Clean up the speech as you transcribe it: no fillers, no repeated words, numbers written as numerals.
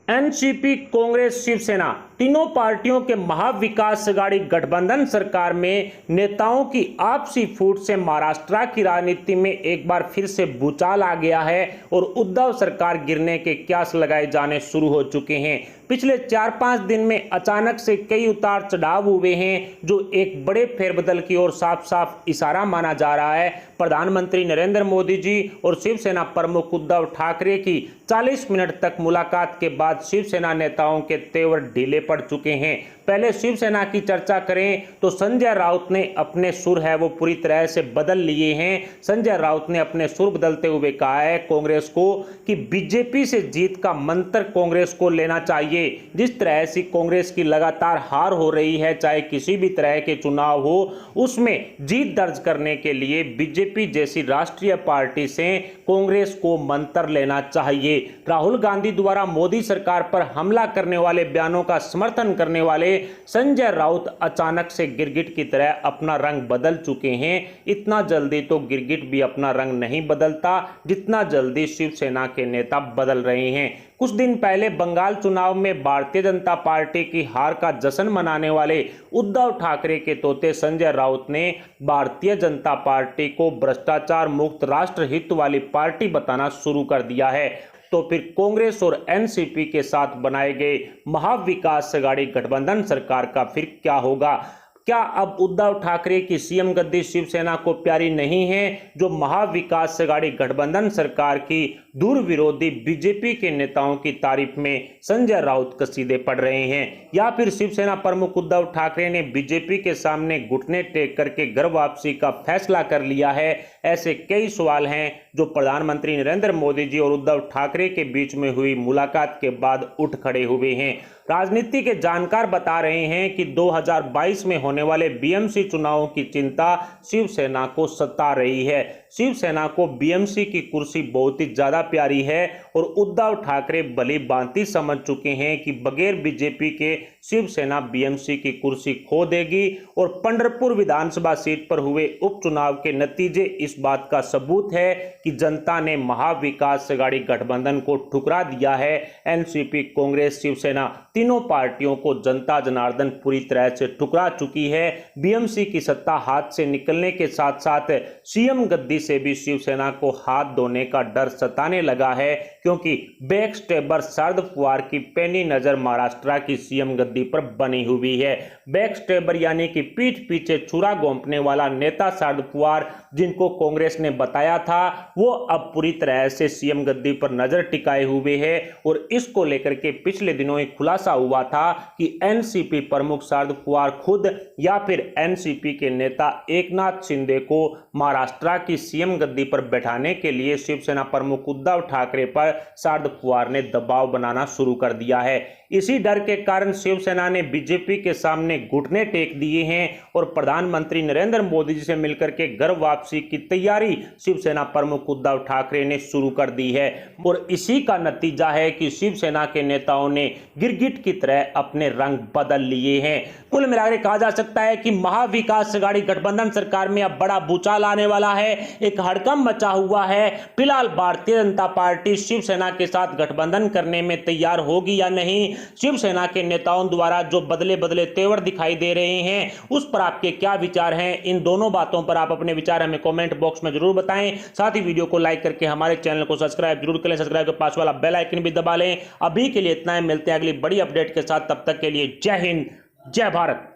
NCP, Congress, Shiv Sena तीनों पार्टियों के महाविकास अघाड़ी गठबंधन सरकार में नेताओं की आपसी फूट से महाराष्ट्र की राजनीति में एक बार फिर से भूचाल आ गया है और उद्धव सरकार गिरने के क्यास लगाए जाने शुरू हो चुके हैं। पिछले 4-5 दिन में अचानक से कई उतार चढ़ाव हुए हैं, जो एक बड़े फेरबदल की ओर साफ साफ इशारा माना जा रहा है। प्रधानमंत्री नरेंद्र मोदी जी और शिवसेना प्रमुख उद्धव ठाकरे की 40 मिनट तक मुलाकात के बाद शिवसेना नेताओं के तेवर ढीले पड़ चुके हैं। पहले शिवसेना की चर्चा करें तो संजय राउत ने अपने सुर है वो पूरी तरह से बदल लिए हैं। संजय राउत ने अपने सुर बदलते हुए कहा है कांग्रेस को कि बीजेपी से जीत का मंत्र कांग्रेस को लेना चाहिए। जिस तरह से कांग्रेस की लगातार हार हो रही है, चाहे किसी भी तरह के चुनाव हो, उसमें जीत दर्ज करने के लिए बीजेपी जैसी राष्ट्रीय पार्टी से कांग्रेस को मंत्र लेना चाहिए। राहुल गांधी द्वारा मोदी सरकार पर हमला करने वाले बयानों का समर्थन करने वाले संजय राउत अचानक से गिरगिट की तरह अपना रंग बदल चुके हैं। इतना जल्दी तो गिरगिट भी अपना रंग नहीं बदलता जितना जल्दी शिवसेना के नेता बदल रहे हैं। कुछ दिन पहले बंगाल चुनाव में भारतीय जनता पार्टी की हार का जश्न मनाने वाले उद्धव ठाकरे के तोते संजय राउत ने भारतीय जनता पार्टी को भ्रष्टाचार मुक्त राष्ट्रहित वाली पार्टी बताना शुरू कर दिया है। तो फिर कांग्रेस और एनसीपी के साथ बनाए गए महाविकास अघाड़ी गठबंधन सरकार का फिर क्या होगा? क्या अब उद्धव ठाकरे की सीएम गद्दी शिवसेना को प्यारी नहीं है, जो महाविकास अघाड़ी गठबंधन सरकार की दूर विरोधी बीजेपी के नेताओं की तारीफ में संजय राउत कसीदे पढ़ रहे हैं? या फिर शिवसेना प्रमुख उद्धव ठाकरे ने बीजेपी के सामने घुटने टेक करके घर वापसी का फैसला कर लिया है? ऐसे कई सवाल हैं जो प्रधानमंत्री नरेंद्र मोदी जी और उद्धव ठाकरे के बीच में हुई मुलाकात के बाद उठ खड़े हुए हैं। राजनीति के जानकार बता रहे हैं कि 2022 में होने वाले बीएमसी चुनावों की चिंता शिवसेना को सता रही है। शिवसेना को बीएमसी की कुर्सी बहुत ही ज्यादा प्यारी है और उद्धव ठाकरे भली भांति समझ चुके हैं कि बगैर बीजेपी के शिवसेना बीएमसी की कुर्सी खो देगी। और पंढरपुर विधानसभा सीट पर हुए उपचुनाव के नतीजे इस बात का सबूत है कि जनता ने महाविकास अघाड़ी गठबंधन को ठुकरा दिया है। एनसीपी, कांग्रेस, शिवसेना तीनों पार्टियों को जनता जनार्दन पूरी तरह से ठुकरा चुकी है। बीएमसी की सत्ता हाथ से निकलने के साथ साथ सीएम गद्दी से भी शिवसेना को हाथ धोने का डर सताने लगा है, क्योंकि बैकस्टेबर शरद पवार की पैनी नजर महाराष्ट्र की सीएम गद्दी पर बनी हुई है। बैकस्टेबर यानी कि पीठ पीछे छुरा घोंपने वाला नेता शरद पवार, जिनको कांग्रेस ने बताया था, वो अब पूरी तरह से सीएम गद्दी पर नजर टिकाए हुए है। और इसको लेकर के पिछले दिनों एक खुलासा हुआ था कि एनसीपी प्रमुख शरद पवार खुद या फिर एनसीपी के नेता एकनाथ शिंदे को महाराष्ट्र की सीएम गद्दी पर बैठाने के लिए शिवसेना प्रमुख उद्धव ठाकरे पर शरद पवार ने दबाव बनाना शुरू कर दिया है। इसी डर के कारण शिवसेना ने बीजेपी के सामने घुटने टेक दिए हैं और प्रधानमंत्री नरेंद्र मोदी जी से मिलकर के घर वापसी की तैयारी शिवसेना प्रमुख उद्धव ठाकरे ने शुरू कर दी है। और इसी का नतीजा है कि शिवसेना के नेताओं ने गिरगिट की तरह अपने रंग बदल लिए हैं। कुल मिलाकर कहा जा सकता है कि महाविकास अघाड़ी गठबंधन सरकार में अब बड़ा भूचाल आने वाला है, एक हड़कंप मचा हुआ है। फिलहाल भारतीय जनता पार्टी शिवसेना के साथ गठबंधन करने में तैयार होगी या नहीं? शिवसेना के नेताओं द्वारा जो बदले बदले तेवर दिखाई दे रहे हैं, उस पर आपके क्या विचार हैं? इन दोनों बातों पर आप अपने विचार हमें कमेंट बॉक्स में जरूर बताएं। साथ ही वीडियो को लाइक करके हमारे चैनल को सब्सक्राइब जरूर करें। सब्सक्राइब के पास वाला बेल आइकन भी दबा लें। अभी के लिए इतना ही, मिलते हैं अगली बड़ी अपडेट के साथ। तब तक के लिए जय हिंद, जय भारत।